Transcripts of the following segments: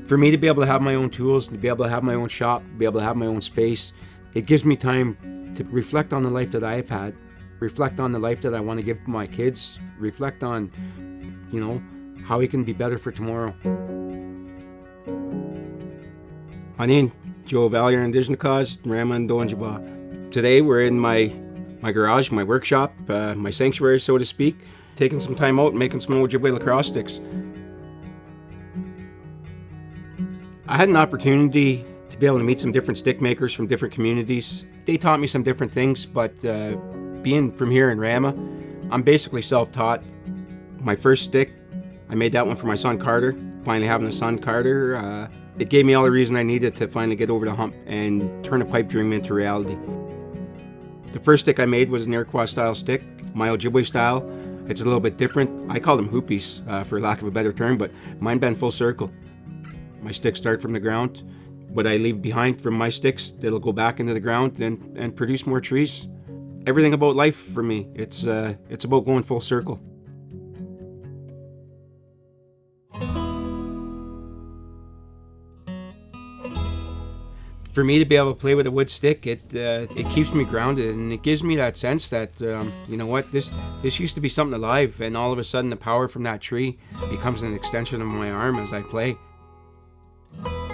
For me to be able to have my own tools, to be able to have my own shop, be able to have my own space, it gives me time to reflect on the life that I've had, reflect on the life that I want to give to my kids, reflect on, how it can be better for tomorrow. Hanin, Joe Valier Indigenous, Raman Donjaba. Today we're in my garage, my workshop, my sanctuary, so to speak, taking some time out and making some Ojibwe lacrosse sticks. I had an opportunity to be able to meet some different stick makers from different communities. They taught me some different things, but being from here in Rama, I'm basically self-taught. My first stick, I made that one for my son Carter. Finally having a son Carter, it gave me all the reason I needed to finally get over the hump and turn a pipe dream into reality. The first stick I made was an Iroquois style stick, my Ojibwe style. It's a little bit different. I call them hoopies, for lack of a better term, but mine bend full circle. My sticks start from the ground. What I leave behind from my sticks, it'll go back into the ground and produce more trees. Everything about life for me, it's about going full circle. For me to be able to play with a wood stick, it keeps me grounded, and it gives me that sense that, this used to be something alive, and all of a sudden the power from that tree becomes an extension of my arm as I play.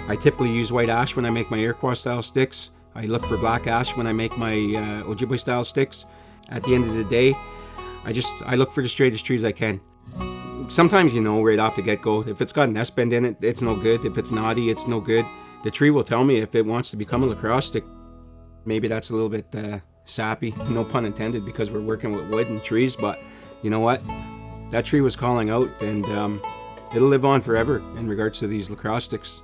I typically use white ash when I make my Iroquois style sticks. I look for black ash when I make my Ojibwe style sticks. At the end of the day, I look for the straightest trees I can. Sometimes right off the get-go, if it's got an S-bend in it, it's no good. If it's knotty, it's no good. The tree will tell me if it wants to become a lacrosse stick. Maybe that's a little bit sappy, no pun intended, because we're working with wood and trees, but you know what? That tree was calling out, and it'll live on forever in regards to these lacrosse sticks.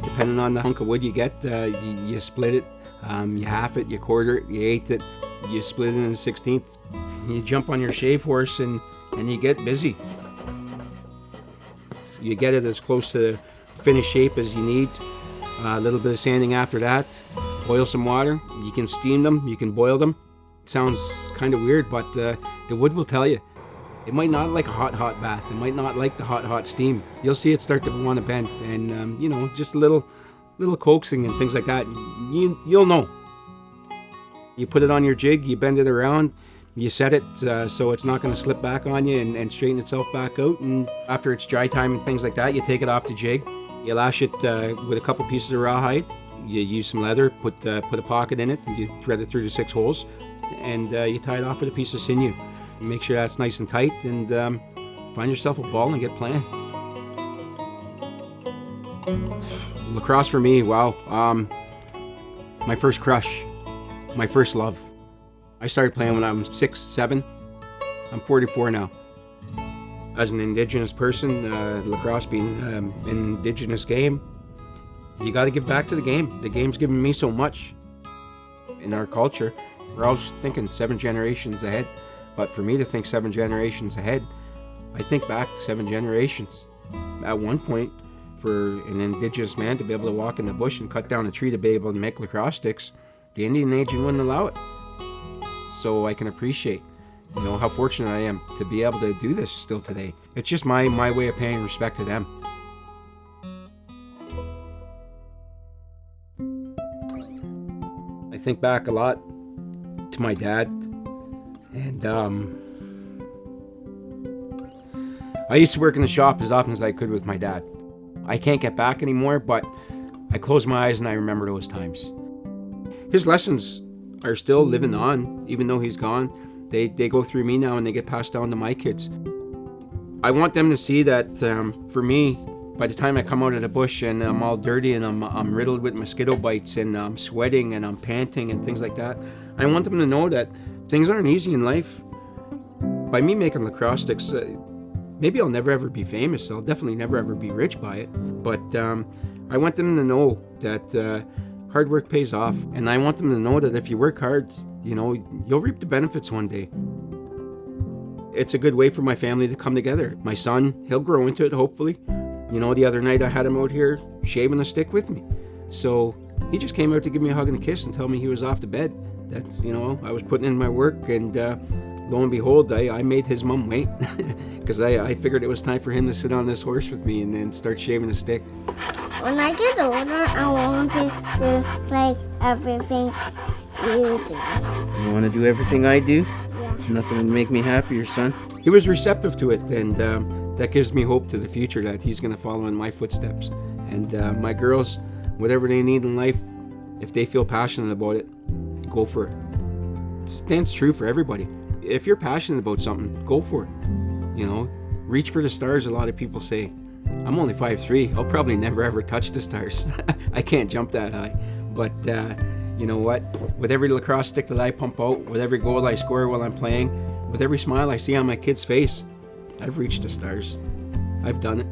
Depending on the hunk of wood you get, you split it, you half it, you quarter it, you eighth it, you split it in a 16th. You jump on your shave horse and you get busy. You get it as close to finished shape as you need. A little bit of sanding after that. Boil some water. You can steam them, you can boil them. It sounds kind of weird, but the wood will tell you. It might not like a hot bath. It might not like the hot steam. You'll see it start to want to bend, and just a little coaxing and things like that. You'll know. You put it on your jig, you bend it around, you set it so it's not going to slip back on you and straighten itself back out. And after it's dry time and things like that, you take it off the jig. You lash it with a couple pieces of rawhide. You use some leather, put a pocket in it, and you thread it through the 6 holes, and you tie it off with a piece of sinew. Make sure that's nice and tight, and find yourself a ball and get playing. Lacrosse for me, wow. My first crush, my first love. I started playing when I was 6, 7. I'm 44 now. As an Indigenous person, lacrosse being an Indigenous game, you got to give back to the game. The game's given me so much. In our culture, we're always thinking 7 generations ahead. But for me to think 7 generations ahead, I think back 7 generations. At one point, for an Indigenous man to be able to walk in the bush and cut down a tree to be able to make lacrosse sticks, the Indian Agent wouldn't allow it. So I can appreciate, how fortunate I am to be able to do this still today. It's just my way of paying respect to them. I think back a lot to my dad. And I used to work in the shop as often as I could with my dad. I can't get back anymore, but I close my eyes and I remember those times. His lessons are still living on, even though he's gone. They go through me now and they get passed down to my kids. I want them to see that for me, by the time I come out of the bush and I'm all dirty and I'm riddled with mosquito bites and I'm sweating and I'm panting and things like that, I want them to know that things aren't easy in life. By me making lacrosse sticks, maybe I'll never ever be famous. I'll definitely never ever be rich by it. But I want them to know that hard work pays off. And I want them to know that if you work hard, you'll reap the benefits one day. It's a good way for my family to come together. My son, he'll grow into it, hopefully. The other night I had him out here shaving a stick with me. So he just came out to give me a hug and a kiss and tell me he was off to bed. That, I was putting in my work and lo and behold, I made his mom wait because I figured it was time for him to sit on this horse with me and then start shaving the stick. When I get older, I want to do like everything you do. You want to do everything I do? Yeah. Nothing would make me happier, son. He was receptive to it, and that gives me hope to the future that he's going to follow in my footsteps. And my girls, whatever they need in life, if they feel passionate about it, go for it. It stands true for everybody. If you're passionate about something, go for it. You know, reach for the stars, a lot of people say. I'm only 5'3". I'll probably never ever touch the stars. I can't jump that high. But you know what? With every lacrosse stick that I pump out, with every goal I score while I'm playing, with every smile I see on my kid's face, I've reached the stars. I've done it.